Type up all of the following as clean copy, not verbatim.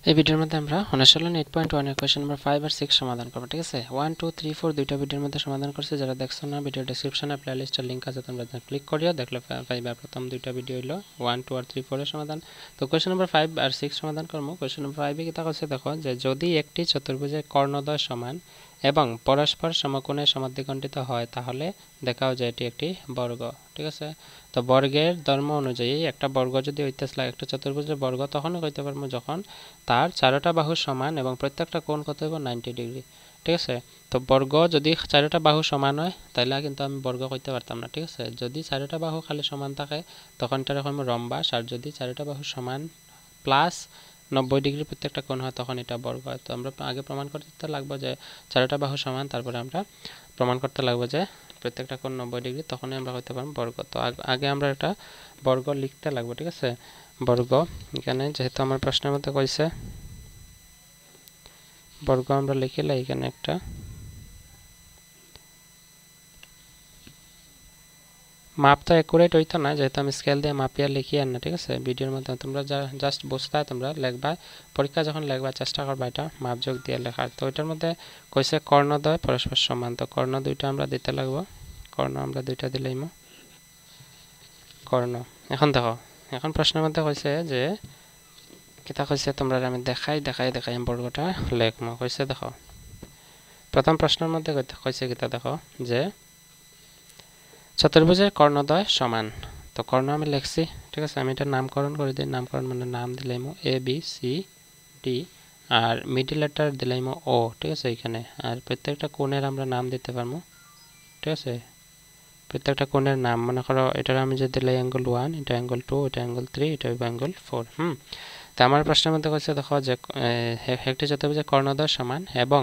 এই ভিডিওর মধ্যে আমরা অনুশীলন 8.1 এর কোশ্চেন নাম্বার 5 আর 6 সমাধান করব। ঠিক আছে, 1 2 3 4 দুইটা ভিডিওর মধ্যে সমাধান করছি। যারা দেখছো না, ভিডিও ডেসক্রিপশনে প্লেলিস্টের লিংক আছে, তোমরা ক্লিক করিও, দেখলে পাইবা। প্রথম দুইটা ভিডিও হলো 1 2 আর 3 4 এর সমাধান। তো কোশ্চেন নাম্বার 5 আর 6 সমাধান করব। কোশ্চেন নাম্বার 5 এ কি আছে দেখো, যে যদি একটি চতুর্ভুজের কর্ণদ্বয় সমান এবং পরস্পর সমকোণে সমদ্বিখণ্ডিত হয় তাহলে দেখাও যে এটি একটি বর্গ। ঠিক আছে, তো বর্গের ধর্ম অনুযায়ী একটা বর্গ যদি হইতেছে একটা চতুর্ভুজের বর্গ তখনই কইতে পারবো যখন তার চারোটা বাহু সমান এবং প্রত্যেকটা কোণ কত হইব 90 ডিগ্রি। ঠিক আছে, তো বর্গ যদি চারোটা বাহু সমান হয় তাহলে কিন্তু আমি বর্গ কইতে পারতাম না। ঠিক আছে, যদি চারোটা বাহু খালি সমান থাকে তখন এটা রকম রম্বাস, আর যদি চারোটা বাহু সমান প্লাস 90 ডিগ্রি প্রত্যেকটা কোণ হয় তখন এটা বর্গ হয়। তো আমরা আগে প্রমাণ করতে লাগবো যে চারোটা বাহু সমান, তারপরে আমরা প্রমাণ করতে লাগবো যে প্রত্যেকটা কোণ 90 ডিগ্রি, তখনই আমরা হইতে পারবো বর্গ। তো আগে আমরা একটা বর্গ লিখতে লাগবো। ঠিক আছে, বর্গ এখানে যেহেতু আমার প্রশ্নের মধ্যে কইছে বর্গ আমরা লিখিলে এখানে একটা মাপ তো অ্যাকুরেট হইতো না, যেহেতু আমি স্কেল দিয়ে মাপিয়া লিখি আর না। ঠিক আছে, ভিডিওর মধ্যে তোমরা জাস্ট বুঝতে তোমরা লিখবা, পরীক্ষা যখন লিখবা চেষ্টা করবা এটা মাপ যোগ দিয়ে লেখার। তো এটার মধ্যে কইছে কর্ণদ্বয় পরস্পর সমান, তো কর্ণ দুইটা আমরা দিতে লাগবো। কর্ণ আমরা দুইটা দিলেই কর্ণ। এখন দেখো, এখন প্রশ্নের মধ্যে কইছে যে কিতা কইছে তোমরা আমি দেখাই বর্গটা লেখমো। কইছে দেখো, প্রথম প্রশ্নের মধ্যে কইছে কিতা দেখো, যে চতুর্ভুজের কর্ণদ্বয় সমান। তো কর্ণ আমি লিখছি। ঠিক আছে, আমি এটা নামকরণ করে দিই। নামকরণ মানে নাম দিলাম A B C D, R middle letter দিলাম ও। ঠিক আছে, এখানে আর প্রত্যেকটা কোণের আমরা নাম দিতে পারবো। ঠিক আছে, প্রত্যেকটা কোণের নাম মনে করো এটার আমি যে দিলাই অ্যাঙ্গেল 1, এটা অ্যাঙ্গেল 2, এটা অ্যাঙ্গেল 3, এটা অ্যাঙ্গেল 4। তো আমার প্রশ্নের মধ্যে কইছে দেখো যে একটি চতুর্ভুজের কর্ণদ্বয় সমান এবং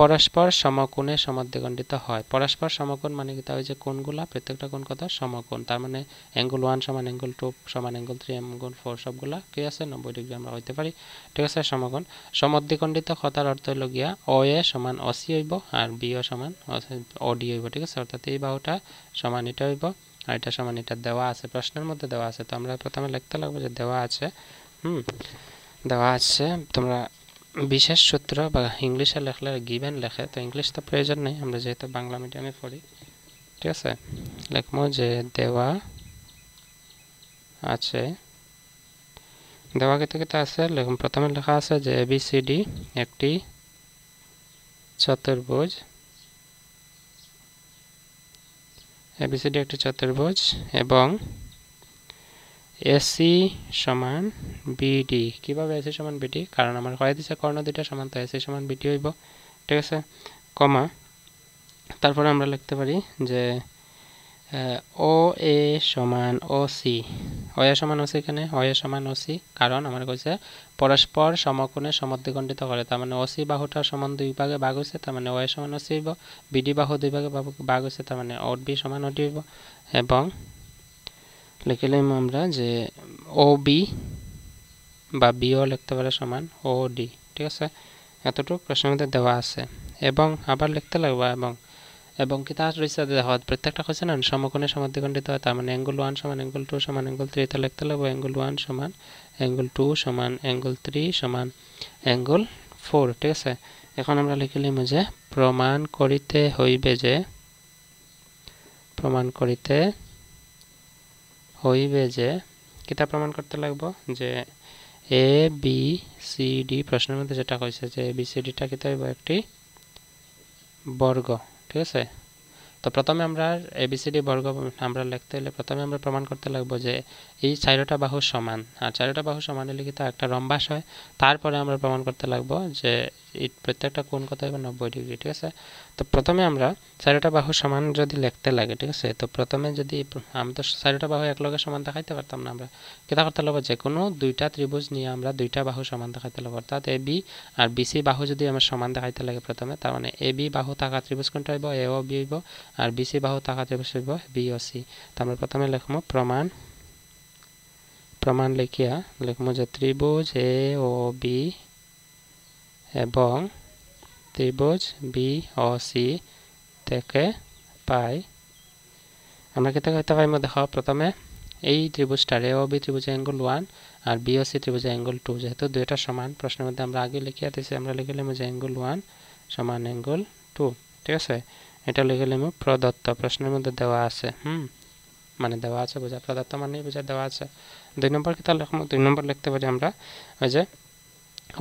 পরস্পর সমকোণে সমদ্বিখণ্ডিত হয়। পরস্পর সমকোণ মানে কি, তা ওই যে কোণগুলা প্রত্যেকটা কোণ কত সমকোণ, তার মানে অ্যাঙ্গেল 1 সমান অ্যাঙ্গেল 2 সমান অ্যাঙ্গেল 3 অ্যাঙ্গেল 4 সবগুলা কি আছে 90 ডিগ্রি আমরা হইতে পারি। ঠিক আছে, সমকোণ সমদ্বিখণ্ডিত কথার অর্থ হইল গিয়া ও এ সমান অসি হইব আর বি ও সমান ওডি হইব। ঠিক আছে, অর্থাৎ এই বাহুটা সমান এটা হইব আর এটা সমান এটা দেওয়া আছে, প্রশ্নের মধ্যে দেওয়া আছে। তো আমরা প্রথমে লিখতে লাগবো যে দেওয়া আছে। দেওয়া আছে, তোমরা বিশেষ সূত্র বা ইংলিশে লেখলে গিভেন লেখে, তো ইংলিশ তো প্রয়োজন নেই, আমরা যেহেতু বাংলা মিডিয়ামে পড়ি। ঠিক আছে, লিখবো যে দেওয়া আছে। দেওয়া কেতে আছে লিখুন। প্রথমে লেখা আছে যে এবিসিডি একটি চতুর্ভুজ, এবিসিডি একটি চতুর্ভুজ এবং এসি সমান বিডি। কিভাবে এসি সমান বিডি, কারণ আমার কয়ে দিছে কর্ণ দুইটা সমান, তো এসি সমান বিডি হইব। ঠিক আছে, কমা, তারপরে আমরা লিখতে পারি যে ও এ সমান ও সি। ও এ সমান ও সি, এখানে ও এ সমান ও সি, কারণ আমার কইছে পরস্পর সমকোণে সমদ্বিখণ্ডিত করে, তার মানে ও সি বাহুটা সমান দুই ভাগে ভাগ হয়েছে, তার মানে ও এ সমান ও সি হইব। বিডি বাহু দুই ভাগে ভাগ হয়েছে, তার মানে ও বি সমান ও ডি হইব। এবং লিখিলাম আমরা যে ও বি বা বিও লিখতে পারে সমান ও ডি। ঠিক আছে, এতটুকু প্রশ্নের মধ্যে দেওয়া আছে। এবং আবার লিখতে লাগবে এবং কি তার রয়েছে দেখো প্রত্যেকটা কোশ্চেন না সমকোণে সমদ্বিখণ্ডিত হয়, তার মানে অ্যাঙ্গেল 1 সমান অ্যাঙ্গেল 2 সমান অ্যাঙ্গেল 3, তা লিখতে লাগবে অ্যাঙ্গেল 1 সমান অ্যাঙ্গেল 2 সমান অ্যাঙ্গেল 3 সমান অ্যাঙ্গেল 4। ঠিক আছে, এখন আমরা লিখিলাম যে প্রমাণ করিতে হইবে যে কিতা প্রমাণ করতে লাগবো যে এ বি সি ডি, প্রশ্নের মধ্যে যেটা কইছে যে এ বি সি ডিটা কিতা হইব একটি বর্গ। ঠিক আছে, তো প্রথমে আমরা এবিসিডি বর্গ আমরা লিখতে হলে প্রথমে আমরা প্রমাণ করতে লাগবো যে এই চারোটা বাহু সমান, আর চারোটা বাহু সমান হলে কি তা একটা রম্বাস হয়। তারপরে আমরা প্রমাণ করতে লাগবো যে এই প্রত্যেকটা কোণ কত হবে 90 ডিগ্রি। ঠিক আছে, তো প্রথমে আমরা চারোটা বাহু সমান যদি লিখতে লাগে, ঠিক আছে, তো প্রথমে যদি আমি তো চারোটা বাহু একলগে সমান দেখাইতে পারতাম না, আমরা কিতা করতে লাগবো যে কোনো দুইটা ত্রিভুজ নিয়ে আমরা দুইটা বাহু সমান দেখাইতে লাগবো। অর্থাৎ এ বি আর বিসি বাহু যদি আমার সমান দেখাইতে লাগে প্রথমে, তার মানে এ বি বাহু থাকা ত্রিভুজ কোনটা হইব এ ও বি হইব, আর বিসি বাহু থাকা ত্রিভুজ হইব বি ও সি। তো আমরা প্রথমে লিখবো প্রমাণ লিখিয়া লিখবো যে ত্রিভুজ এ ও বি এবং ত্রিভুজ বি ও সি থেকে পাই আমরা কেটে কইতে পাইমু। দেখো প্রথমে এই ত্রিভুজটার AOB ত্রিভুজের অ্যাঙ্গেল 1 আর BOC ত্রিভুজের অ্যাঙ্গেল 2 যেহেতু দুইটা সমান প্রশ্নের মধ্যে আমরা আগে লিখিয়ে দিয়েছি আমরা লিখলাম যে অ্যাঙ্গেল 1 সমান অ্যাঙ্গেল 2 ঠিক আছে এটা লিখলাম প্রদত্ত প্রশ্নের মধ্যে দেওয়া আছে মানে দেওয়া আছে বোঝা প্রদত্ত মানে বোঝা দেওয়া আছে 2 নম্বর কি তাহলে 2 নম্বর লিখতে পারি আমরা ওই যে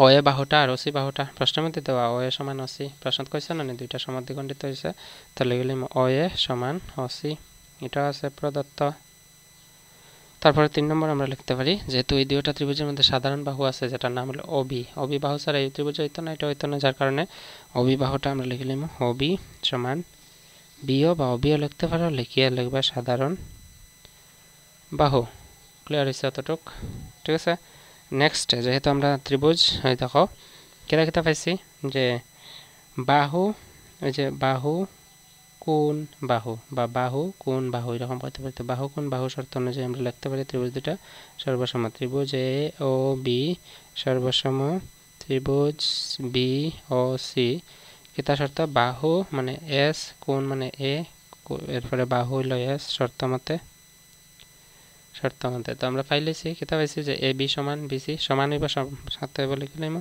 OA বাহুটা আর OC বাহুটা প্রশ্নের মধ্যে দেওয়া OA সমান OC প্রশ্ন কইছে না দুইটা সমদ্বিখণ্ডিত হইছে তাহলে লিখলাম OA সমান OC এটা আছে প্রদত্ত তারপরে 3 নম্বর আমরা লিখতে পারি যেহেতু এই দুইটা ত্রিভুজের মধ্যে সাধারণ বাহু আছে যেটার নাম হলো OB বাহু ছাড়া এই ত্রিভুজ হইতো না এটা হইতো না যার কারণে OB বাহুটা আমরা লিখলাম OB সমান BO বা OBও লিখতে পারো লিখিয়ে লিখবে সাধারণ বাহু ক্লিয়ার হইছে এতটুক ঠিক আছে নেক্সট যেহেতু আমরা ত্রিভুজ এই দেখো কেটা কেটা পাইছি যে বাহু এই যে বাহু কোণ বাহু বা বাহু কোণ বাহু এরকম করতে পারি বাহু কোণ বাহু শর্ত অনুযায়ী আমরা লিখতে পারি ত্রিভুজ দুটো সর্বসম ত্রিভুজ AOB সর্বসম ত্রিভুজ BOC কিতা শর্ত বাহু মানে S কোণ মানে A এরপরে বাহু হলো S শর্ত মতে তো আমরা পাইলেছি কিতা পাইছি যে AB সমান BC সমান হইব সাথে বলে লিখলাম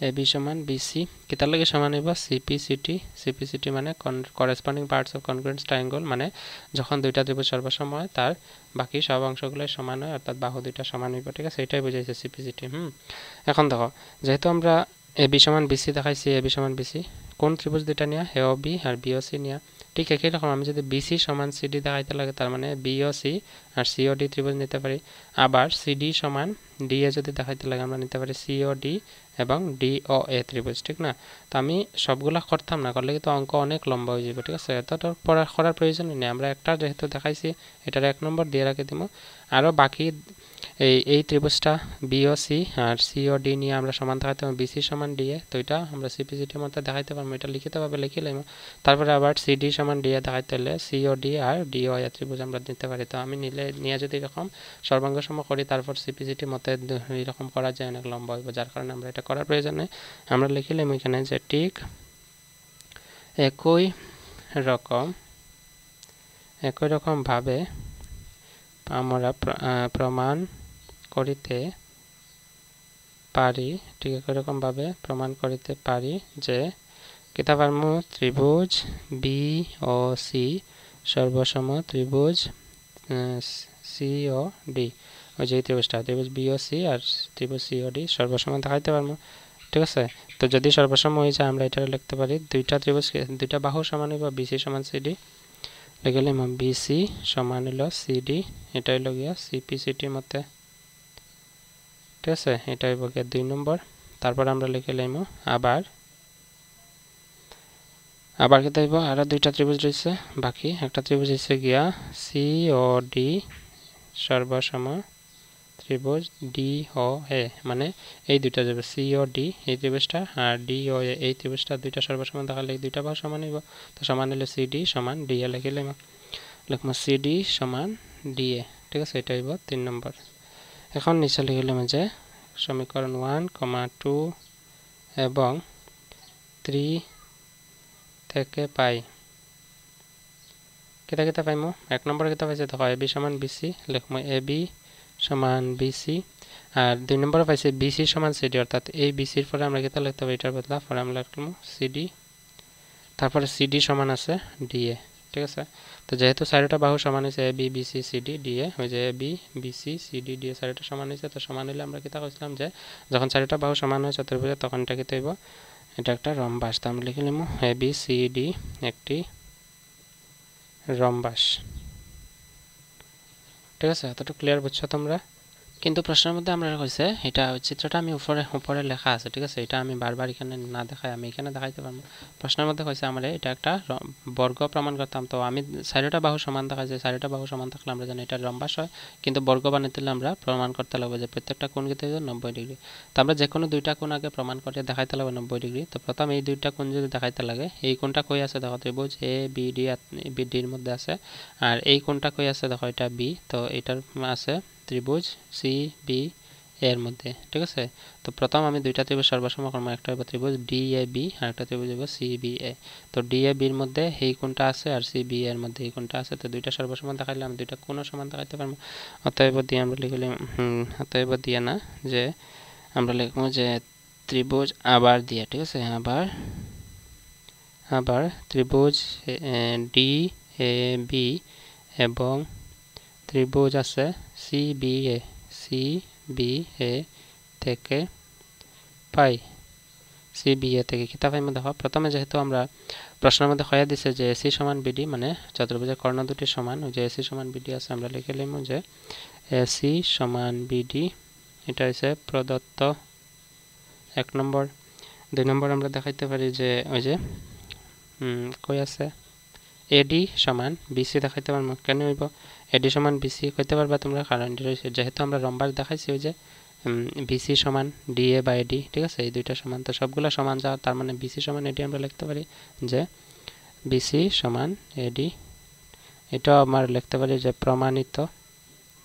AB সমান BC কিতার লাগে সমান হইব CPCT মানে corresponding parts of congruent triangle মানে যখন দুইটা ত্রিভুজ সর্বসম হয় তার বাকি সব অংশগুলো সমান হয় অর্থাৎ বাহু দুইটা সমান হইব ঠিক আছে এটাই বুঝাইছে CPCT এখন দেখো যেহেতু আমরা AB সমান BC দেখাইছি AB সমান BC কোন ত্রিভুজ দুইটা নিয়া AOB আর BOC নিয়া ঠিক একই রকম আমি যদি BC সমান CD দেখাইতে লাগে তার মানে BOC আর COD ত্রিভুজ নিতে পারি আবার CD সমান DA যদি দেখাইতে লাগে আমরা নিতে পারি COD এবং DOA ত্রিভুজ ঠিক না তো আমি সবগুলা করতাম না করলে কিন্তু অঙ্ক অনেক লম্বা হয়ে যাবে ঠিক আছে এতটা করার প্রয়োজন নেই আমরা একটা যেহেতু দেখাইছি এটার 1 নম্বর দিয়ে রাখে দিব আরো বাকি এই ত্রিভুজটা BOC আর COD নিয়ে আমরা সমান দেখাইতে পারবো BC সমান DA তো এটা আমরা CPCT এর মধ্যে দেখাইতে পারবো এটা লিখিতে পারবে লিখিলাম তারপরে আবার CD সমান DA দেখাইতে হলে COD আর DOA ত্রিভুজ আমরা নিতে পারি তো আমি নিয়ে যদি এরকম সর্বাঙ্গ সম করি তারপর CPCT মতে এরকম করা যায় অনেক লম্বা হবে যার কারণে আমরা এটা করার প্রয়োজন নেই আমরা লিখিলাম এখানে যে ঠিক একই রকম ভাবে আমরা প্রমাণ করিতে পারি ঠিক একই রকম ভাবে প্রমাণ করিতে পারি যে কিতা পারমু ত্রিভুজ BOC সর্বসম ত্রিভুজ COD ওই যে ত্রিভুজটা ত্রিভুজ BOC আর ত্রিভুজ COD সর্বসম দেখাইতে পারবো ঠিক আছে তো যদি সর্বসম হয়ে যায় আমরা এটা লিখতে পারি দুইটা ত্রিভুজ দুইটা বাহু সমান হইব BC সমান CD লিখলাম BC সমান হলো CD এটা হলো গিয়া CPCT মতে ঠিক আছে এটা হইব গিয়া 2 নম্বর তারপর আমরা লিখলাম আবার কি তাইব আর দুইটা ত্রিভুজ রয়েছে বাকি একটা ত্রিভুজ হইছে গিয়া COD সর্বসম ত্রিভুজ DOA মানে এই দুইটা যাবে COD এই ত্রিভুজটা আর DOA এই ত্রিভুজটা দুইটা সর্বসম দেখালে দুইটা বাহু সমান হইব তো সমান হলে CD সমান DA লিখলাম CD সমান DA ঠিক আছে এটা হইব 3 নম্বর এখন নিচে লিখলাম যে সমীকরণ 1, 2 এবং 3 থেকে পাই কেটা পাইমু 1 নম্বরে কেটা পাইছে দেখো AB সমান BC লিখমু AB সমান BC আর 2 নম্বরে পাইছে BC সমান CD অর্থাৎ এই BC এর পরে আমরা কেটা লিখতে হবে এটার বদলা পরে আমরা লিখমু CD তারপরে CD সমান আছে DA ঠিক আছে তো যেহেতু চারটা বাহু সমান হইছে AB BC CD DA হই যে AB BC CD DA চারটা সমান হইছে তো সমান হইলে আমরা কেটা কইছিলাম যে যখন চারটা বাহু সমান হয় চতুর্ভুজে তখন এটা কেতে হইব এটা একটা রম্বাস তো আমরা লিখে নিমু ABCD একটি রম্বাস ঠিক আছে এতটুকু ক্লিয়ার বুঝছো তোমরা কিন্তু প্রশ্নের মধ্যে আমরা কইছে এটা চিত্রটা আমি উপরে লেখা আছে ঠিক আছে এটা আমি বারবার এখানে না দেখাই আমি এখানে দেখাইতে পারবো প্রশ্নের মধ্যে কইছে আমরা এটা একটা বর্গ প্রমাণ করতাম তো আমি চারটা বাহু সমান দেখাইছে চারটা বাহু সমান থাকলে আমরা জানি এটা রম্বাস হয় কিন্তু বর্গ বানাইতে হলে আমরা প্রমাণ করতে লাগবে যে প্রত্যেকটা কোণ কেটে 90 ডিগ্রি তো আমরা যে কোনো দুইটা কোণ আগে প্রমাণ করে দেখাইতে লাগবে 90 ডিগ্রি তো প্রথম এই দুইটা কোণ যদি দেখাইতে লাগে এই কোণটা কই আছে দেখো ত্রিভুজ ABD এর মধ্যে আছে আর এই কোণটা কই আছে দেখো এটা B তো এটার আছে ত্রিভুজ CBA এর মধ্যে, ঠিক আছে। তো প্রথম আমি দুইটা ত্রিভুজ সর্বসম করব, একটা হইব ত্রিভুজ DAB আর একটা ত্রিভুজ হইব CBA। তো DAB এর মধ্যে এই কোণটা আছে আর CBA এর মধ্যে এই কোণটা আছে, তো দুইটা সর্বসম দেখাইলে আমি দুইটা কোণও সমান দেখাইতে পারবো। অতএব দিয়ে আমরা লিখলাম অতএব দিয়ে না, যে আমরা লিখবো যে ত্রিভুজ আবার দিয়ে, ঠিক আছে, আবার ত্রিভুজ DAB এবং ত্রিভুজ আছে CBA থেকে পাই, CBA থেকে কিতা পাইমু দেখো। প্রথমে যেহেতু আমরা প্রশ্নের মধ্যে হয়ে দিছে যে AC সমান BD, মানে চতুর্ভুজের কর্ণ দুটি সমান, ওই যে AC সমান BD আছে, আমরা লিখে লিখবো যে AC সমান BD, এটা হচ্ছে প্রদত্ত 1 নম্বর। 2 নম্বর আমরা দেখাইতে পারি যে ওই যে কই আছে AD সমান BC দেখাইতে পারবো। কেন হইব AD সমান BC কইতে পারবা তোমরা? কারণ যেহেতু আমরা রম্বাস দেখাইছি ওই যে BC সমান DA বাই AD, ঠিক আছে, এই দুইটা সমান, তো সবগুলো সমান যাওয়ার তার মানে BC সমান AD আমরা লিখতে পারি যে BC সমান AD। এটা আমরা লিখতে পারি যে প্রমাণিত,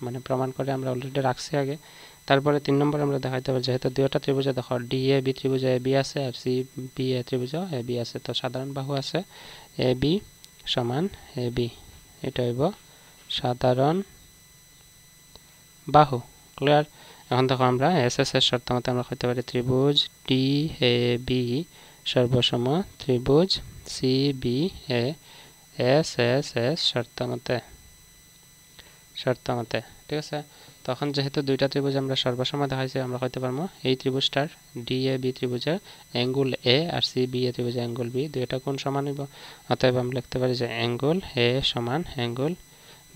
মানে প্রমাণ করে আমরা অলরেডি রাখছি আগে। তারপরে 3 নম্বর আমরা দেখাইতে পারি যেহেতু দুইটা ত্রিভুজে দেখো DAB ত্রিভুজে AB আছে আর CBA ত্রিভুজে AB আছে, তো সাধারণ বাহু আছে AB সমান AB, এটা হইব সাধারণ বাহু। ক্লিয়ার? এখন দেখো আমরা SS এর শর্ত মতে আমরা কইতে পারি ত্রিভুজ DAB সর্বসম ত্রিভুজ CBA SSS শর্ত মতে, ঠিক আছে। তখন যেহেতু দুইটা ত্রিভুজ আমরা সর্বসম দেখাইছি, আমরা কইতে পারবো এই ত্রিভুজটার DAB ত্রিভুজের অ্যাঙ্গেল A আর CBA ত্রিভুজের অ্যাঙ্গেল B দুইটা কোণ সমান হইব। অতএব আমরা লিখতে পারি যে অ্যাঙ্গেল A সমান অ্যাঙ্গেল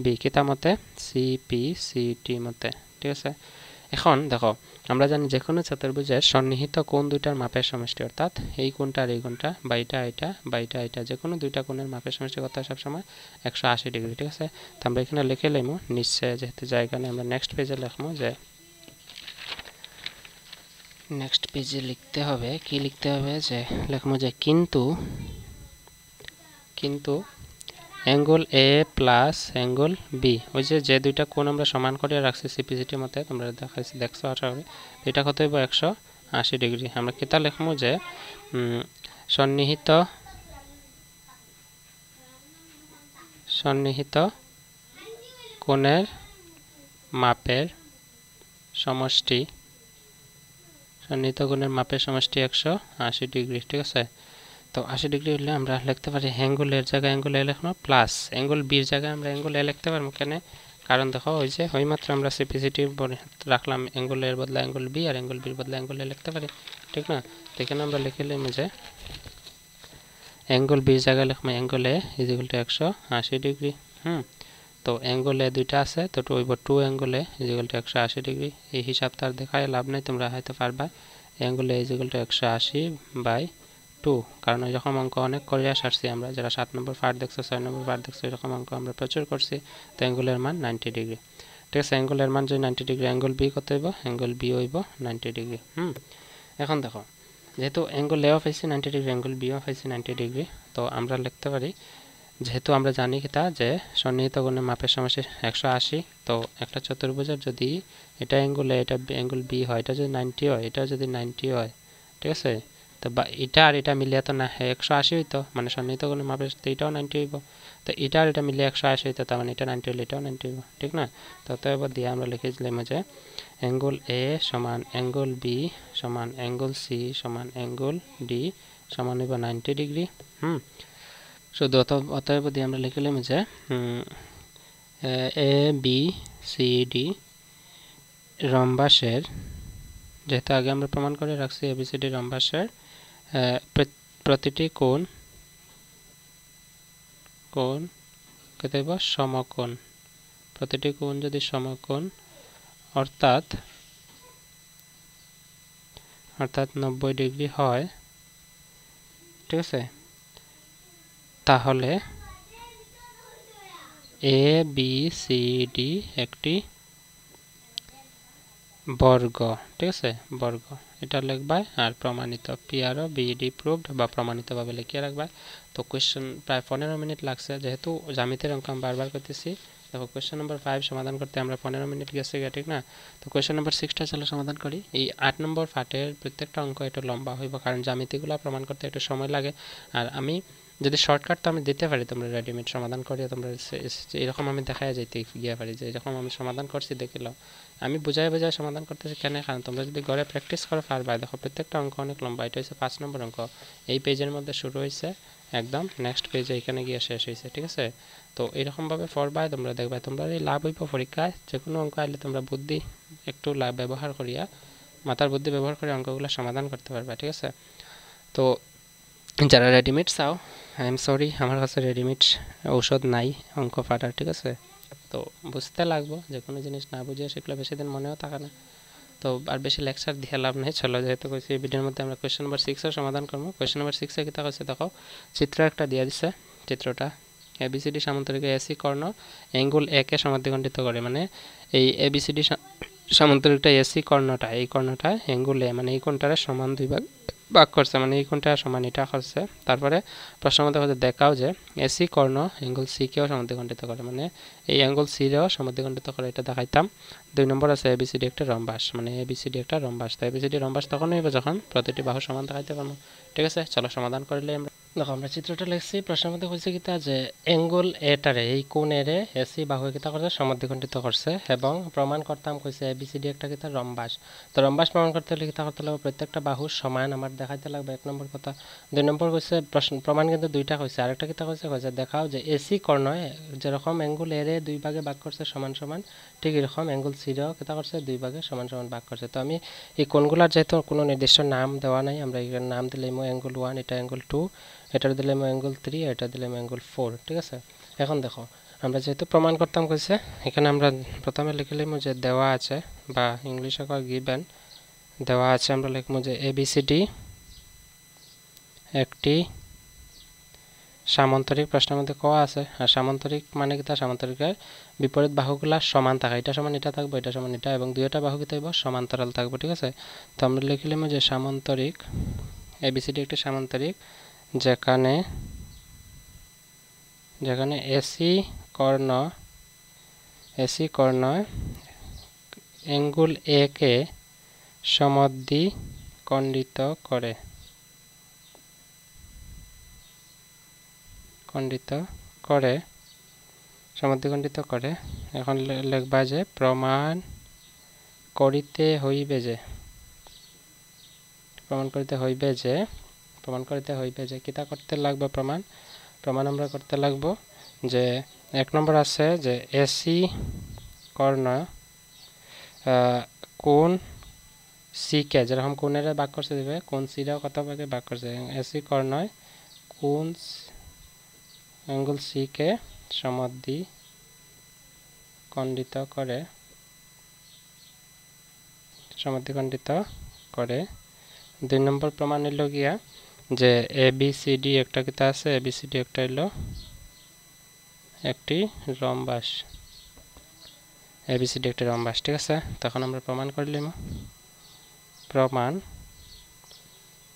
B কিতা মতে? CPCT মতে, ঠিক আছে। এখন দেখো আমরা জানি যে কোনো চতুর্ভুজের সন্নিহিত কোণ দুইটার মাপের সমষ্টি, অর্থাৎ এই কোণটা আর এই কোণটা বা এটা যে কোনো দুইটা কোণের মাপের সমষ্টি কত হয় সবসময়? 180 ডিগ্রি, ঠিক আছে। তো আমরা এখানে লিখে লইমু নিশ্চয়, যেহেতু জায়গা নেই আমরা নেক্সট পেজে লিখবো যে নেক্সট পেজে লিখতে হবে কি লিখতে হবে যে লিখবো যে কিন্তু angle A plus angle B, ওই যে দুইটা কোণ আমরা সমান করে রাখছি সিপিসিটির মতে, তোমরা দেখছো আশা করি, এটা কত হইব? 180 ডিগ্রি। আমরা কিতা লিখবো যে সন্নিহিত কোণের মাপের সমষ্টি, 180 ডিগ্রি, ঠিক আছে। তো 80 ডিগ্রি হলে আমরা লিখতে পারি অ্যাঙ্গেলের জায়গায় অ্যাঙ্গেল A লিখবো প্লাস অ্যাঙ্গেল B এর জায়গায় আমরা অ্যাঙ্গেল A লিখতে পারবো। কেন? কারণ দেখো ওই যে মাত্র আমরা সিপিসিটি রাখলাম অ্যাঙ্গেল A এর বদলে অ্যাঙ্গেল B আর অ্যাঙ্গেল B এর বদলে অ্যাঙ্গেল A লিখতে পারি, ঠিক না? তো এখানে আমরা লিখে নিলাম যে অ্যাঙ্গেল B এর জায়গায় লিখবো অ্যাঙ্গেল A = 180 ডিগ্রি। তো অ্যাঙ্গেল A দুইটা আছে, তো হইব 2 অ্যাঙ্গেল A = 180 ডিগ্রি। এই হিসাবটা আর দেখায় লাভ নাই, তোমরা হয়তো পারবা। অ্যাঙ্গেল A = 180/2, কারণ এরকম অঙ্ক অনেক করে আসছি আমরা, যারা 7 নম্বর পার্ট দেখছো 6 নম্বর পার্ট দেখছো, এরকম অঙ্ক আমরা প্রচুর করছি। তো অ্যাঙ্গেলের মান 90 ডিগ্রি, ঠিক আছে। অ্যাঙ্গেলের মান যদি 90 ডিগ্রি, অ্যাঙ্গেল B কত হইব? অ্যাঙ্গেল B হইব 90 ডিগ্রি। এখন দেখো যেহেতু অ্যাঙ্গেল A পাইছি 90 ডিগ্রি, অ্যাঙ্গেল B পাইছি 90 ডিগ্রি, তো আমরা লিখতে পারি যেহেতু আমরা জানি কিতা যে সন্নিহিত কোণের মাপের সমষ্টি 180, তো একটা চতুর্ভুজের যদি এটা অ্যাঙ্গেল A এটা অ্যাঙ্গেল B হয়, এটা যদি 90 হয়, এটা যদি 90 হয়, ঠিক আছে, তো বা এটা আর এটা মিলিয়ে তো না 180 হইতো, মানে সন্নিহিত কোণের মাপের এটাও 90 হইব। তো এটা আর এটা মিলিয়ে 180 হইতো, তার মানে এটা 90 হলে এটাও 90 হইব, ঠিক না? তো এবার দিয়ে আমরা লিখেছিলাম যে অ্যাঙ্গেল A সমান অ্যাঙ্গেল B সমান অ্যাঙ্গেল C সমান অ্যাঙ্গেল D সমান হইব 90 ডিগ্রি। শুধু অতএব দিয়ে আমরা লিখলাম যে ABCD রম্বাসের, যেহেতু আগে আমরা প্রমাণ করে রাখছি ABCD রম্বাসের প্রতিটি কোণ কত হইব? সমকোণ। প্রতিটি কোণ যদি সমকোণ অর্থাৎ 90 ডিগ্রি হয়, ঠিক আছে, তাহলে ABCD একটি বর্গ, ঠিক আছে, বর্গ, এটা লিখবা। আর প্রমাণিত PRO BD প্রুভড বা প্রমাণিতভাবে লিখিয়ে রাখবা। তো কোয়েশ্চেন প্রায় 15 মিনিট লাগছে, যেহেতু জ্যামিতির অঙ্ক আমি বারবার করতেছি, তো দেখো কোয়েশ্চেন নাম্বার 5 সমাধান করতে আমরা 15 মিনিট গেছে ঠিক না। তো কোয়েশ্চেন নাম্বার 6টা চলো সমাধান করি। এই 8 নম্বর পার্টের প্রত্যেকটা অঙ্ক একটু লম্বা হইব, কারণ জ্যামিতিগুলো প্রমাণ করতে একটু সময় লাগে। আর আমি যদি শর্টকাট তো আমি দিতে পারি, তোমরা রেডিমেড সমাধান করিয়া তোমরা এরকম আমি দেখাই যাইতে গিয়ে পারি যে এরকম আমি সমাধান করছি দেখে নাও। আমি বুঝাই বুঝাই সমাধান করতেছি কেন, কারণ তোমরা যদি ঘরে প্র্যাকটিস করো পারবা। দেখো প্রত্যেকটা অঙ্ক অনেক লম্বা। এটা হচ্ছে 5 নম্বর অঙ্ক, এই পেজের মধ্যে শুরু হয়েছে একদম নেক্সট পেজে এখানে গিয়ে শেষ হয়েছে, ঠিক আছে। তো এরকমভাবে পড়বা, তোমরা দেখবা তোমরা এই লাভ হইব পরীক্ষায়। যে কোনো অঙ্ক আইলে তোমরা বুদ্ধি একটু লাভ ব্যবহার করিয়া, মাথার বুদ্ধি ব্যবহার করে অঙ্কগুলো সমাধান করতে পারবা, ঠিক আছে। তো যারা রেডিমেড চাও, আই এম সরি, আমার কাছে রেডিমেড ঔষধ নাই অঙ্ক ফাটার, ঠিক আছে। তো বুঝতে লাগবো, যে কোনো জিনিস না বুঝিয়ে শিখলে বেশি দিন মনেও থাকে না। তো আর বেশি লেকচার দিয়ে লাভ নেই, চলো যেহেতু কইছি এই ভিডিওর মধ্যে আমরা কোয়েশ্চেন নাম্বার 6 এর সমাধান করবো। কোয়েশ্চেন নাম্বার 6 এ কি থাকছে দেখো, চিত্র একটা দিয়ে দিছে। চিত্রটা এবিসিডি সামান্তরিকে এসি কর্ণ অ্যাঙ্গুল এ কে সমাদ্বিখণ্ডিত করে, মানে এই এবিসিডি সামান্তরিকটা এসি কর্ণটা, এই কর্ণটা অ্যাঙ্গুল এ, মানে এই কোণটারে সমান দুই ভাগ করছে, মানে এই কোণটা সমান এটা করছে। তারপরে প্রশ্ন মধ্যে দেখাও যে এসি কর্ণ অ্যাঙ্গুল সি কেও সমাদ্বিখণ্ডিত করে, মানে এই অ্যাঙ্গুল সি রেও সমাদ্বিখণ্ডিত করে, এটা দেখাইতাম। 2 নম্বর আছে এবিসিডি একটা রম্বাস, মানে এবিসিডি একটা রম্বাস। তো এবিসিডি রম্বাস তখন হইব যখন প্রতিটি বাহু সমান দেখাইতে পারবো, ঠিক আছে। চলো সমাধান করলে আমরা দেখো, আমরা চিত্রটা লিখছি। প্রশ্নের মধ্যে কইছে কিতা যে অ্যাঙ্গুল এটারে, এই কোণ এরে এসি বাহু কিতা করছে সমাদ্বিখণ্ডিত করছে, এবং প্রমাণ করতাম কইছে এবিসিডি একটা কিতা রম্বাস। তো রম্বাস প্রমাণ করতে হলে কিতা করতে লাগবে, প্রত্যেকটা বাহু সমান আমার দেখাইতে লাগবে, 1 নম্বর কথা। 2 নম্বর কইছে প্রমাণ কিন্তু দুইটা কইছে, আরেকটা কিতা কইছে দেখাও যে এসি কর্ণ যেরকম অ্যাঙ্গুল এরে দুই ভাগে ভাগ করছে সমান সমান, ঠিক এরকম অ্যাঙ্গুল সি রেও কিতা করছে দুই ভাগে সমান সমান ভাগ করছে। তো আমি এই কোণগুলার যেহেতু কোনো নির্দিষ্ট নাম দেওয়া নাই, আমরা এখানে নাম দিলাম অ্যাঙ্গুল 1, এটা অ্যাঙ্গুল 2, এটা দিলাম অ্যাঙ্গুল 3, এটা দিলাম অ্যাঙ্গুল 4, ঠিক আছে। এখন দেখো আমরা যেহেতু প্রমাণ করতাম কইছে, এখানে আমরা প্রথমে লিখলাম যে দেওয়া আছে, বা ইংলিশে কয় গিভেন, দেওয়া আছে। আমরা লিখব যে এবিসিডি একটি সামান্তরিক, প্রশ্নের মধ্যে কোয়া আছে। আর সামান্তরিক মানে কি, তার সামান্তরিকের বিপরীত বাহুগুলা সমান থাকে, এটা সমান এটা থাকবে, এটা সমান এটা, এবং দুইটা বাহু কি থাকবে সমান্তরাল থাকবে, ঠিক আছে। তো আমরা লিখলাম যে সামান্তরিক এবিসিডি একটি সামান্তরিক যেখানে এসি কর্ণ অ্যাঙ্গুল এ কে সমদ্বিখণ্ডিত করে, সমদ্বিখণ্ডিত করে। এখন লিখবা যে প্রমাণ করিতে হইবে যে কিতা করতে লাগবে, প্রমাণ আমরা করতে লাগবো যে 1 নম্বর আছে যে এসি কর্ণ কোণ সি কে, যেরকম কোণের ভাগ করছে দিবে, কোণ সি রেও কত ভাগে ভাগ করছে, এসি কর্ণ কোণ অ্যাঙ্গুল সি কে সমদ্বিখণ্ডিত করে। 2 নম্বর প্রমাণ হইল গিয়া যে এবিসিডি একটা কিতা আছে, এবিসিডি একটা হইল একটি রম্বাস, এবিসিডি একটি রম্বাস, ঠিক আছে। তখন আমরা প্রমাণ করলাম,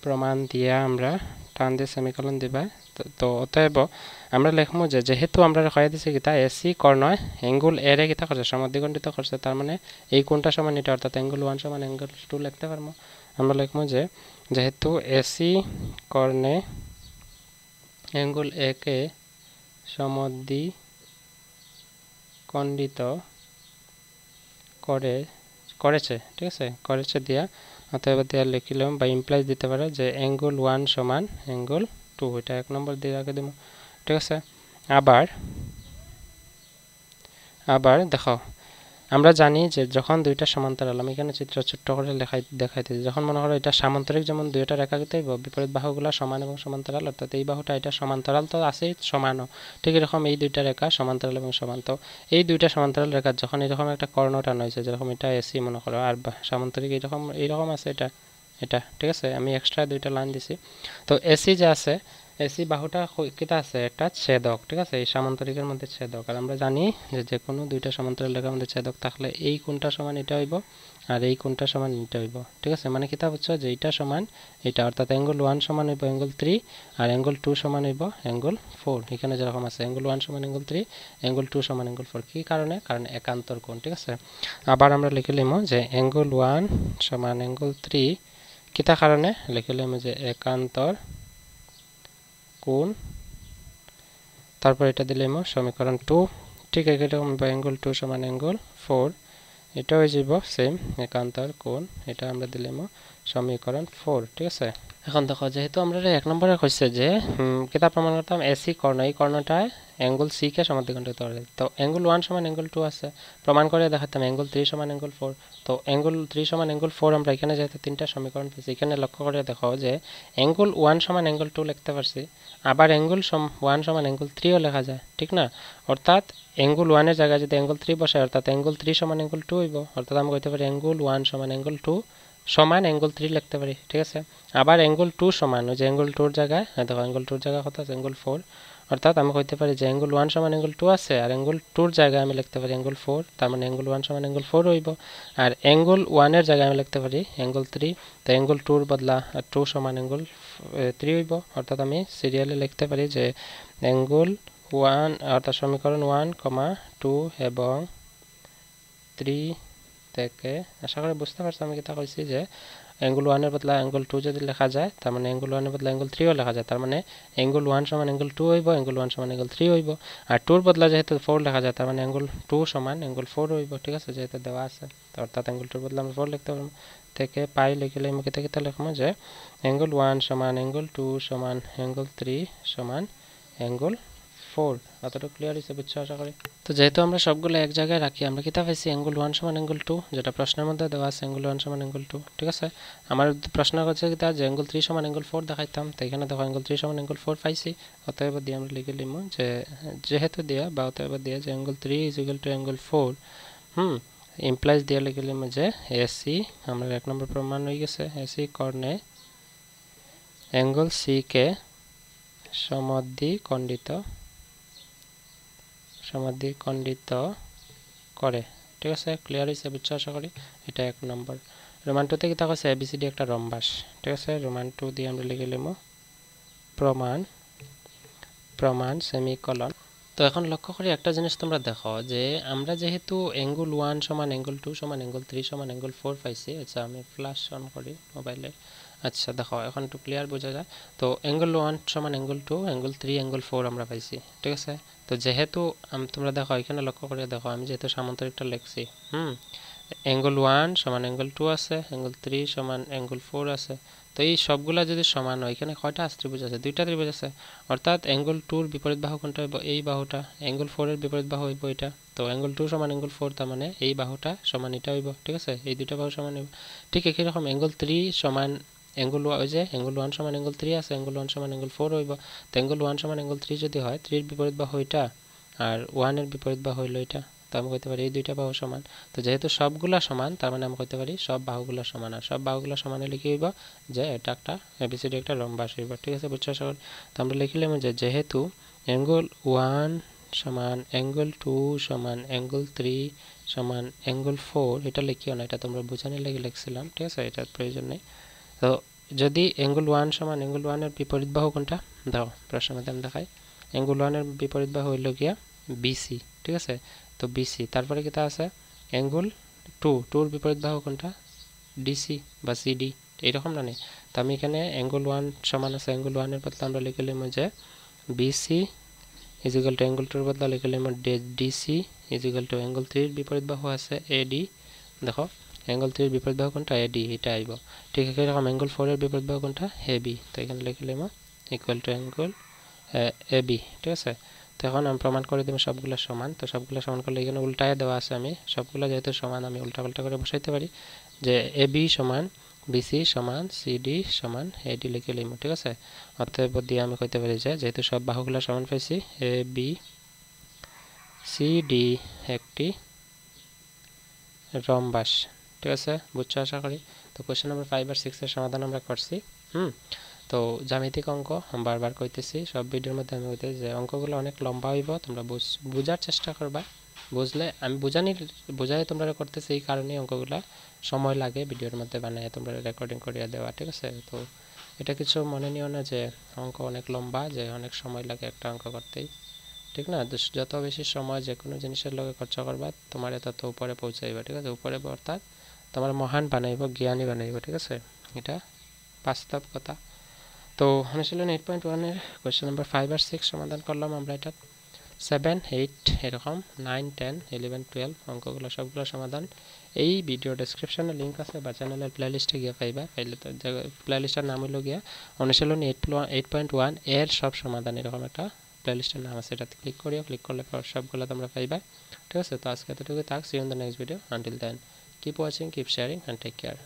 প্রমাণ দিয়া আমরা টান দিয়ে সেমিকোলন দিবা। তো অতএব আমরা লিখবো যে যেহেতু আমরা কয়ে দিছি কিতা এসি কর্ণ অ্যাঙ্গুল এ রে কিতা করছে সমদ্বিখণ্ডিত করছে, তার মানে এই কোণটা সমান এটা, অর্থাৎ অ্যাঙ্গুল 1 সমান অ্যাঙ্গুল 2 লিখতে পারবো। আমরা লিখবো যে যেহেতু এসি কর্ণে অ্যাঙ্গুল এ কে সমদ্বিখণ্ডিত করেছে, ঠিক আছে, করেছে দিয়া, অতএব দিয়া লিখিলাম বা ইমপ্লাইজ দিতে পারে যে অ্যাঙ্গুল 1 সমান অ্যাঙ্গুল 2, এটা 1 নম্বর দিয়ে রাখে দিব, ঠিক আছে। আবার দেখো আমরা জানি যে যখন দুইটা সমান্তরাল, আমি এখানে চিত্র ছোট্ট করে দেখাইতেছি, যখন মনে করো এটা সামান্তরিক, যেমন দুইটা রেখা দিতে হইব, বিপরীত বাহুগুলো সমান এবং সমান্তরাল, অর্থাৎ এই বাহুটা এটা সমান্তরাল তো আছেই, সমানও, ঠিক এরকম এই দুইটা রেখা সমান্তরাল এবং সমান। তো এই দুইটা সমান্তরাল রেখা যখন এরকম একটা কর্ণ টান হয়েছে, যেরকম এটা এসি মনে করো, আর সামান্তরিক এইরকম আছে এটা, ঠিক আছে। আমি এক্সট্রা দুইটা লাইন দিছি। তো এসি যে আছে, এসি বাহুটা কিতা আছে একটা ছেদক, ঠিক আছে, এই সামান্তরিকের মধ্যে ছেদক। আর আমরা জানি যে কোনো দুইটা সমান্তরাল রেখার মধ্যে ছেদক থাকলে এই কোণটা সমান এটা হইব আর এই কোণটা সমান এটা হইব, ঠিক আছে। মানে কিতা বুঝছো যে এইটা সমান এটা, অর্থাৎ অ্যাঙ্গেল 1 সমান হইব অ্যাঙ্গেল 3 আর অ্যাঙ্গেল 2 সমান হইব অ্যাঙ্গেল 4। এখানে যেরকম আছে অ্যাঙ্গেল 1 সমান অ্যাঙ্গেল 3, অ্যাঙ্গেল 2 সমান অ্যাঙ্গেল 4। কি কারণে? কারণ একান্তর কোণ, ঠিক আছে। আবার আমরা লিখে লিমো যে অ্যাঙ্গেল 1 সমান অ্যাঙ্গেল 3 কিতা কারণে লিখে লিমো যে একান্তর কোণ। তারপর এটা দিলাম সমীকরণ 2। ঠিক একইরকম অ্যাঙ্গেল 2 সমান অ্যাঙ্গেল 4, এটা হয়ে যাব সেম একান্তর কোণ। এটা আমরা দিলাম সমীকরণ 4, ঠিক আছে। এখন দেখো যেহেতু আমরা এক নম্বরে কইছে যে কিতা প্রমাণ করতাম এসি কর্ণ, এই কর্ণটায় অ্যাঙ্গেল সি কে সমান্তরাল করে। তো অ্যাঙ্গেল 1 সমান অ্যাঙ্গেল 2 আছে, প্রমাণ করে দেখাতাম অ্যাঙ্গেল 3 সমান অ্যাঙ্গেল 4। তো অ্যাঙ্গেল 3 সমান অ্যাঙ্গেল 4 আমরা এখানে যেহেতু তিনটা সমীকরণ পেয়েছি, এখানে লক্ষ্য করে দেখো যে অ্যাঙ্গেল 1 সমান অ্যাঙ্গেল 2 লিখতে পারছি, আবার অ্যাঙ্গেল 1 সমান অ্যাঙ্গেল 3 ও লেখা যায়, ঠিক না। অর্থাৎ অ্যাঙ্গেল 1 এর জায়গায় যদি অ্যাঙ্গেল 3 বসাই, অর্থাৎ অ্যাঙ্গেল 3 সমান অ্যাঙ্গেল 2 হইব। অর্থাৎ আমরা কইতে পারি অ্যাঙ্গেল 1 সমান অ্যাঙ্গেল 2 সমান অ্যাঙ্গেল 3 লিখতে পারি, ঠিক আছে। আবার অ্যাঙ্গেল 2 সমান ওই যে অ্যাঙ্গেল 2 এর জায়গায় দেখো অ্যাঙ্গেল 2 এর জায়গায় কত আছে অ্যাঙ্গেল 4। অর্থাৎ আমি কইতে পারি যে অ্যাঙ্গেল 1 সমান অ্যাঙ্গেল 2 আছে আর অ্যাঙ্গেল 2 এর জায়গায় আমি লিখতে পারি অ্যাঙ্গেল 4, তার মানে অ্যাঙ্গেল 1 সমান অ্যাঙ্গেল 4 হইব। আর অ্যাঙ্গেল 1 এর জায়গায় আমি লিখতে পারি অ্যাঙ্গেল 3, তো অ্যাঙ্গেল 2 এর বদলা 2 সমান অ্যাঙ্গেল 3 হইব। অর্থাৎ আমি সিরিয়ালে লিখতে পারি যে অ্যাঙ্গেল 1 অর্থাৎ সমীকরণ 1, 2 এবং 3 থেকে, আশা করি বুঝতে পারছো আমি কিতা কইছি, যে অ্যাঙ্গেল 1 এর বদলা অ্যাঙ্গেল 2 যদি লেখা যায়, তার মানে অ্যাঙ্গেল 1 এর বদলা অ্যাঙ্গেল 3 ও লেখা যায়, তার মানে অ্যাঙ্গেল 1 সমান অ্যাঙ্গেল 2 হইব, অ্যাঙ্গেল 1 সমান অ্যাঙ্গেল 3 হইব। আর 2 এর বদলা যেহেতু 4 লেখা যায়, তার মানে অ্যাঙ্গেল 2 সমান অ্যাঙ্গেল 4 হইব, ঠিক আছে, যেহেতু দেওয়া আছে। অর্থাৎ অ্যাঙ্গেল 2 এর বদলা আমরা 4 লিখতে পারবো। থেকে পাই লিখলে আমি কিতা লিখবো যে অ্যাঙ্গেল 1 সমান অ্যাঙ্গেল 2 সমান অ্যাঙ্গেল 3 সমান অ্যাঙ্গেল 4। এতটুকু ক্লিয়ার হয়েছে, বুঝছো আশা করি। তো যেহেতু আমরা সবগুলো এক জায়গায় রাখি, আমরা কিতা পাইছি অ্যাঙ্গেল 1 সমান অ্যাঙ্গেল 2, যেটা প্রশ্নের মধ্যে দেওয়া আছে অ্যাঙ্গেল 1 সমান অ্যাঙ্গেল 2, ঠিক আছে। আমার প্রশ্ন করছে কিতা যে অ্যাঙ্গেল 3 সমান অ্যাঙ্গেল 4 দেখাইতাম, তো এখানে দেখো অ্যাঙ্গেল 3 সমান অ্যাঙ্গেল 4 পাইছি। অতএব দিয়ে আমরা লিখে লিখব যে যেহেতু দিয়া বা অতএব দিয়া যে angle 3 is equal to angle 4 implies দিয়ে লিখে লিখব যে এসি, আমরা এক নম্বর প্রমাণ হয়ে গেছে এসি কর্ণে অ্যাঙ্গেল সি কে সমদ্বিখণ্ডিত করে, ঠিক আছে। ক্লিয়ার হয়েছে, বুঝছো আশা করি। এটা এক নম্বর। রোমান 2 তে কিতা কইছে এবিসিডি একটা রম্বাস, ঠিক আছে। রোমান 2 দিয়ে আমরা লিখে লিখব প্রমাণ সেমিকলন। তো এখন লক্ষ্য করি একটা জিনিস তোমরা দেখো যে আমরা যেহেতু অ্যাঙ্গেল 1 সমান অ্যাঙ্গেল 2 সমান অ্যাঙ্গেল 3 সমান অ্যাঙ্গেল 4 পাইছি। আচ্ছা আমি ফ্ল্যাশ অন করি মোবাইলে। আচ্ছা দেখো এখন একটু ক্লিয়ার বোঝা যায়। তো অ্যাঙ্গেল 1 সমান অ্যাঙ্গেল 2 অ্যাঙ্গেল 3 অ্যাঙ্গেল 4 আমরা পাইছি, ঠিক আছে। তো যেহেতু তোমরা দেখো এখানে লক্ষ্য করে দেখো আমি যেহেতু সামান্তরিকটা লিখছি, অ্যাঙ্গেল 1 সমান অ্যাঙ্গেল 2 আছে, অ্যাঙ্গেল 3 সমান অ্যাঙ্গেল 4 আছে। তো এই সবগুলা যদি সমান হয়, এখানে কয়টা ত্রিভুজ আছে? দুইটা ত্রিভুজ আছে। অর্থাৎ অ্যাঙ্গেল 2 এর বিপরীত বাহু কোনটা হইব? এই বাহুটা। অ্যাঙ্গেল 4 এর বিপরীত বাহু হইব এটা। তো অ্যাঙ্গেল 2 সমান অ্যাঙ্গেল 4, তার মানে এই বাহুটা সমান এটা হইব, ঠিক আছে। এই দুইটা বাহু সমান হইব। ঠিক একই রকম অ্যাঙ্গেল 3 সমান অ্যাঙ্গেল ওই যে অ্যাঙ্গেল 1 সমান অ্যাঙ্গেল 3 আছে, অ্যাঙ্গেল 1 সমান অ্যাঙ্গেল 4 হইব। তো অ্যাঙ্গেল 1 সমান অ্যাঙ্গেল 3 যদি হয়, 3 এর বিপরীত বাহু এটা আর 1 এর বিপরীত বাহু হইল এটা। তো আমি কইতে পারি এই দুইটা বাহু সমান। তো যেহেতু সবগুলা সমান, তার মানে আমি কইতে পারি সব বাহুগুলা সমান। আর সব বাহুগুলা সমান হলে কি হইব? যে এটা একটা এবিসিডি একটা রম্বাস হইব, ঠিক আছে, বুঝছো সবাই। তো আমরা লিখলাম যে যেহেতু অ্যাঙ্গেল 1 সমান অ্যাঙ্গেল 2 সমান অ্যাঙ্গেল 3 সমান অ্যাঙ্গেল 4, এটা লিখিও না, এটা তোমরা বোঝানোর লাগি লিখছিলাম, ঠিক আছে, এটার প্রয়োজন নেই। তো যদি অ্যাঙ্গেল 1 সমান অ্যাঙ্গেল 1 এর বিপরীত বাহু কোনটা দাও প্রশ্নের মধ্যে আমি দেখাই। অ্যাঙ্গেল 1 এর বিপরীত বাহু হইল গিয়া বিসি, ঠিক আছে। তো বিসি, তারপরে কিতা আছে অ্যাঙ্গেল 2 এর বিপরীত বাহু কোনটা? ডিসি বা সিডি, এইরকম না নেই। তো আমি এখানে অ্যাঙ্গেল 1 সমান আছে অ্যাঙ্গেল 1 এর বদলে আমরা লিখে লিখব যে BC is equal to angle 2 এর বদলে লিখে লিখব DC is equal to angle 3 এর বিপরীত বাহু আছে এডি। দেখো অ্যাঙ্গেল 3 এর বিপরীত বাহু কোনটা? এডি, এটা আইব। ঠিক একই রকম অ্যাঙ্গেল 4 এর বিপরীত বাহু কোনটা? এবি। তো এখানে লিখে লিখব ইকুয়াল টু অ্যাঙ্গেল এবি, ঠিক আছে। তো এখন আমি প্রমাণ করে দেব সবগুলো সমান। তো সবগুলো সমান করলে এখানে উল্টায় দেওয়া আছে, আমি সবগুলো যেহেতু সমান আমি উল্টাপাল্টা করে বসাইতে পারি যে এবি সমান বিসি সমান সিডি সমান এডি লিখে লিখব, ঠিক আছে। অতএব দিয়ে আমি কইতে পারি যে যেহেতু সব বাহুগুলো সমান পাইছি, এ বি সিডি একটি রম্বাস, ঠিক আছে, বুঝছো আশা করি। তো কোশ্চেন নাম্বার 5 আর 6 এর সমাধান আমরা করছি। তো তো জ্যামিতিক অঙ্ক বারবার কইতেছি, সব ভিডিওর মধ্যে আমি কইতেছি যে অঙ্কগুলো অনেক লম্বা হইব, তোমরা বুঝার চেষ্টা করবা। বুঝলে আমি বুঝাই তোমরা করতেছি, এই কারণে অঙ্কগুলো সময় লাগে ভিডিওর মধ্যে বানায় তোমরা রেকর্ডিং করিয়া দেওয়া, ঠিক আছে? তো এটা কিছু মনে নিও না যে অঙ্ক অনেক লম্বা, যে অনেক সময় লাগে একটা অঙ্ক করতেই, ঠিক না? যত বেশি সময় যে কোনো জিনিসের লগে খরচা করবা তোমার তত উপরে পৌঁছাইবা, ঠিক আছে? উপরে অর্থাৎ তোমার মহান বানাইব, জ্ঞানী বানাইব, ঠিক আছে? এটা বাস্তব কথা। তো অনুশীলন 8.1 কোয়েশ্চেন নাম্বার 5 আর 6 সমাধান করলাম আমরা। এটা 7, 8 এরকম 9, 10, 11, 12 অঙ্কগুলো সবগুলো সমাধান এই ভিডিও ডেসক্রিপশনে লিঙ্ক আছে বা চ্যানেলের প্লেলিস্টে গিয়ে পাইবা। পাইলে তো প্লেলিস্টের নাম হইল গিয়া অনুশীলন 8.1 এর সব সমাধান, এরকম একটা প্লেলিস্টের নাম আছে, এটাতে ক্লিক করিও, ক্লিক করলে সবগুলো তোমরা পাইবা, ঠিক আছে? তো আজকে এতটুকু থাক। See you in the next video. Until then keep watching, keep sharing and take care.